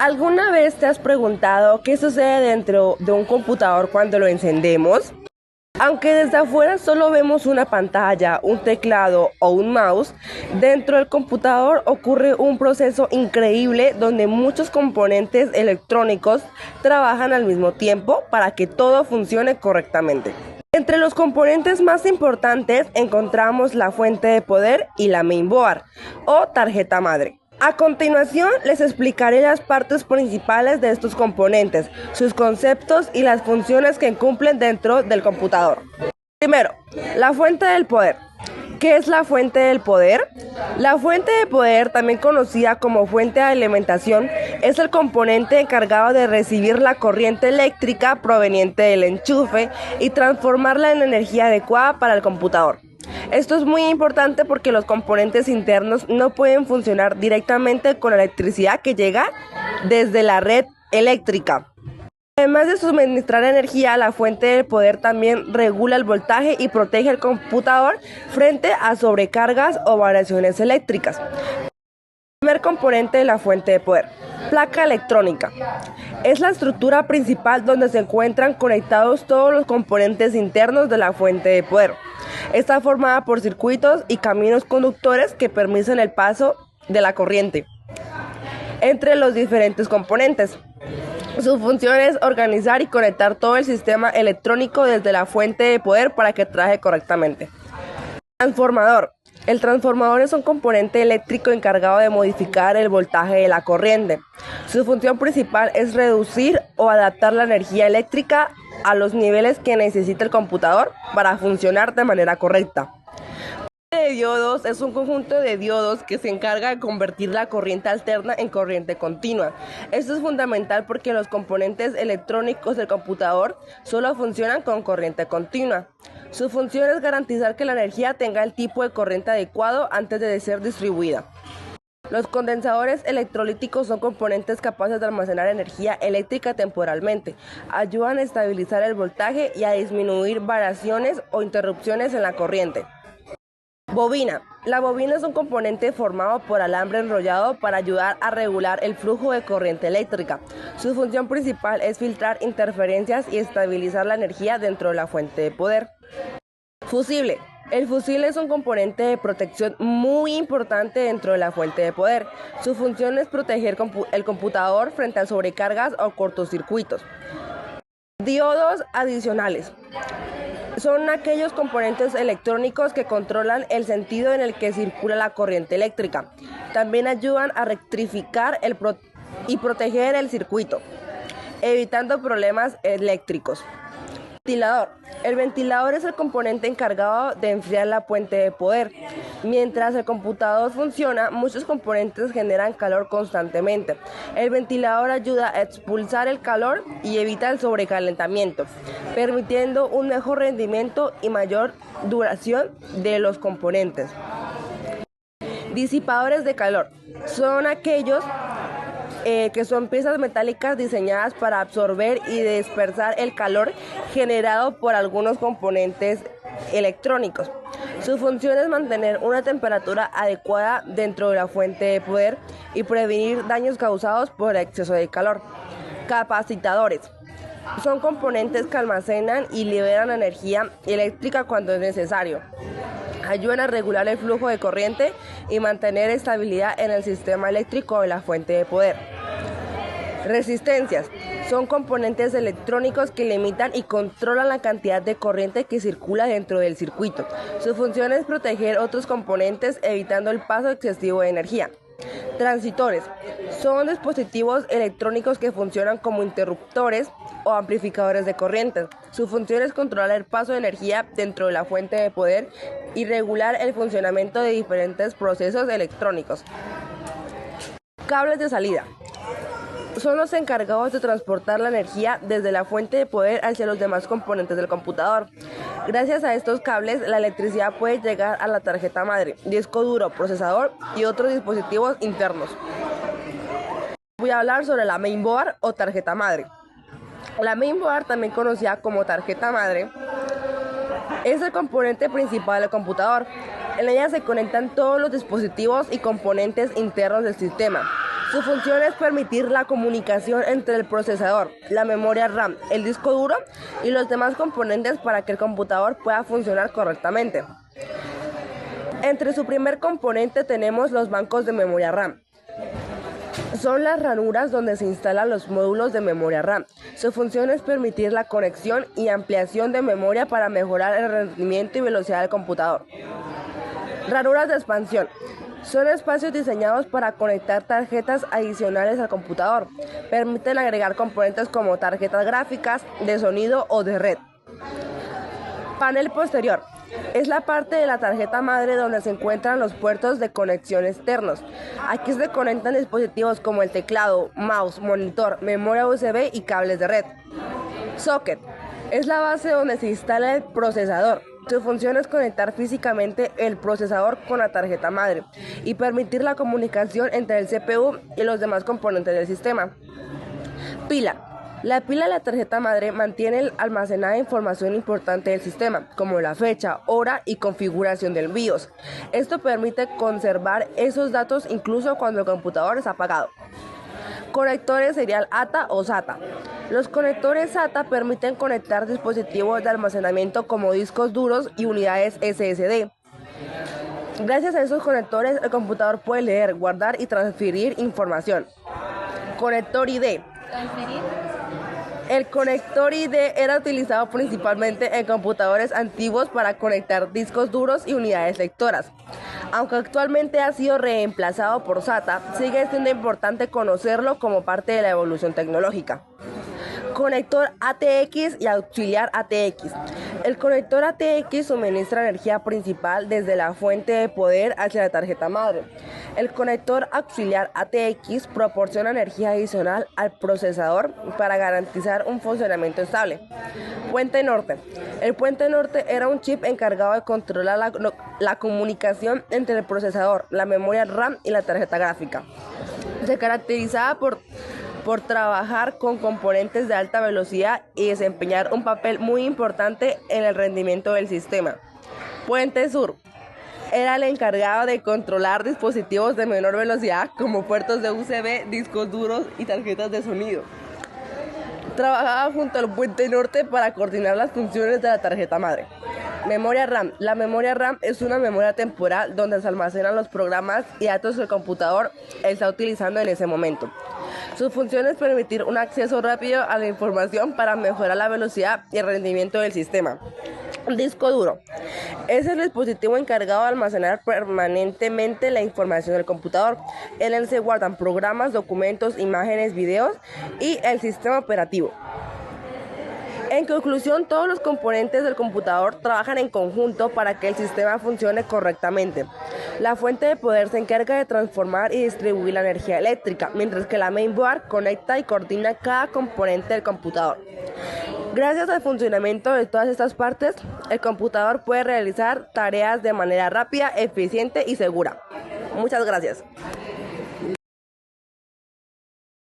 ¿Alguna vez te has preguntado qué sucede dentro de un computador cuando lo encendemos? Aunque desde afuera solo vemos una pantalla, un teclado o un mouse, dentro del computador ocurre un proceso increíble donde muchos componentes electrónicos trabajan al mismo tiempo para que todo funcione correctamente. Entre los componentes más importantes encontramos la fuente de poder y la mainboard o tarjeta madre. A continuación les explicaré las partes principales de estos componentes, sus conceptos y las funciones que cumplen dentro del computador. Primero, la fuente del poder. ¿Qué es la fuente del poder? La fuente de poder, también conocida como fuente de alimentación, es el componente encargado de recibir la corriente eléctrica proveniente del enchufe y transformarla en energía adecuada para el computador. Esto es muy importante porque los componentes internos no pueden funcionar directamente con la electricidad que llega desde la red eléctrica. Además de suministrar energía, la fuente de poder también regula el voltaje y protege el computador frente a sobrecargas o variaciones eléctricas. Primer componente de la fuente de poder: placa electrónica. Es la estructura principal donde se encuentran conectados todos los componentes internos de la fuente de poder. Está formada por circuitos y caminos conductores que permiten el paso de la corriente entre los diferentes componentes. Su función es organizar y conectar todo el sistema electrónico desde la fuente de poder para que trabaje correctamente. Transformador. El transformador es un componente eléctrico encargado de modificar el voltaje de la corriente. Su función principal es reducir o adaptar la energía eléctrica a los niveles que necesita el computador para funcionar de manera correcta. De diodos es un conjunto de diodos que se encarga de convertir la corriente alterna en corriente continua. Esto es fundamental porque los componentes electrónicos del computador solo funcionan con corriente continua. Su función es garantizar que la energía tenga el tipo de corriente adecuado antes de ser distribuida. Los condensadores electrolíticos son componentes capaces de almacenar energía eléctrica temporalmente. Ayudan a estabilizar el voltaje y a disminuir variaciones o interrupciones en la corriente. Bobina. La bobina es un componente formado por alambre enrollado para ayudar a regular el flujo de corriente eléctrica. Su función principal es filtrar interferencias y estabilizar la energía dentro de la fuente de poder. Fusible. El fusible es un componente de protección muy importante dentro de la fuente de poder. Su función es proteger el computador frente a sobrecargas o cortocircuitos. Diodos adicionales. Son aquellos componentes electrónicos que controlan el sentido en el que circula la corriente eléctrica. También ayudan a rectificar y proteger el circuito, evitando problemas eléctricos. Ventilador. El ventilador es el componente encargado de enfriar la fuente de poder. Mientras el computador funciona, muchos componentes generan calor constantemente. El ventilador ayuda a expulsar el calor y evita el sobrecalentamiento, permitiendo un mejor rendimiento y mayor duración de los componentes. Disipadores de calor. Son aquellos que son piezas metálicas diseñadas para absorber y dispersar el calor generado por algunos componentes electrónicos. Su función es mantener una temperatura adecuada dentro de la fuente de poder y prevenir daños causados por exceso de calor. Capacitadores. Son componentes que almacenan y liberan energía eléctrica cuando es necesario. Ayudan a regular el flujo de corriente y mantener estabilidad en el sistema eléctrico de la fuente de poder. Resistencias. Son componentes electrónicos que limitan y controlan la cantidad de corriente que circula dentro del circuito. Su función es proteger otros componentes evitando el paso excesivo de energía. Transitores. Son dispositivos electrónicos que funcionan como interruptores o amplificadores de corriente. Su función es controlar el paso de energía dentro de la fuente de poder y regular el funcionamiento de diferentes procesos electrónicos. Cables de salida. Son los encargados de transportar la energía desde la fuente de poder hacia los demás componentes del computador. Gracias a estos cables, la electricidad puede llegar a la tarjeta madre, disco duro, procesador y otros dispositivos internos. Voy a hablar sobre la mainboard o tarjeta madre. La mainboard, también conocida como tarjeta madre, es el componente principal del computador. En ella se conectan todos los dispositivos y componentes internos del sistema. Su función es permitir la comunicación entre el procesador, la memoria RAM, el disco duro y los demás componentes para que el computador pueda funcionar correctamente. Entre su primer componente tenemos los bancos de memoria RAM. Son las ranuras donde se instalan los módulos de memoria RAM. Su función es permitir la conexión y ampliación de memoria para mejorar el rendimiento y velocidad del computador. Ranuras de expansión. Son espacios diseñados para conectar tarjetas adicionales al computador. Permiten agregar componentes como tarjetas gráficas, de sonido o de red. Panel posterior. Es la parte de la tarjeta madre donde se encuentran los puertos de conexión externos. Aquí se conectan dispositivos como el teclado, mouse, monitor, memoria USB y cables de red. Socket. Es la base donde se instala el procesador. Su función es conectar físicamente el procesador con la tarjeta madre y permitir la comunicación entre el CPU y los demás componentes del sistema. Pila. La pila de la tarjeta madre mantiene almacenada información importante del sistema, como la fecha, hora y configuración del BIOS. Esto permite conservar esos datos incluso cuando el computador está apagado. Conectores serial ATA o SATA. Los conectores SATA permiten conectar dispositivos de almacenamiento como discos duros y unidades SSD. Gracias a esos conectores, el computador puede leer, guardar y transferir información. Conector ID. El conector ID era utilizado principalmente en computadores antiguos para conectar discos duros y unidades lectoras. Aunque actualmente ha sido reemplazado por SATA, sigue siendo importante conocerlo como parte de la evolución tecnológica. Conector ATX y auxiliar ATX. El conector ATX suministra energía principal desde la fuente de poder hacia la tarjeta madre. El conector auxiliar ATX proporciona energía adicional al procesador para garantizar un funcionamiento estable. Puente norte. El puente norte era un chip encargado de controlar la comunicación entre el procesador, la memoria RAM y la tarjeta gráfica. Se caracterizaba por trabajar con componentes de alta velocidad y desempeñar un papel muy importante en el rendimiento del sistema. Puente sur. Era el encargado de controlar dispositivos de menor velocidad como puertos de USB, discos duros y tarjetas de sonido. Trabajaba junto al puente norte para coordinar las funciones de la tarjeta madre. Memoria RAM. La memoria RAM es una memoria temporal donde se almacenan los programas y datos que el computador está utilizando en ese momento. Su función es permitir un acceso rápido a la información para mejorar la velocidad y el rendimiento del sistema. Disco duro. Es el dispositivo encargado de almacenar permanentemente la información del computador. En él se guardan programas, documentos, imágenes, videos y el sistema operativo. En conclusión, todos los componentes del computador trabajan en conjunto para que el sistema funcione correctamente. La fuente de poder se encarga de transformar y distribuir la energía eléctrica, mientras que la mainboard conecta y coordina cada componente del computador. Gracias al funcionamiento de todas estas partes, el computador puede realizar tareas de manera rápida, eficiente y segura. Muchas gracias.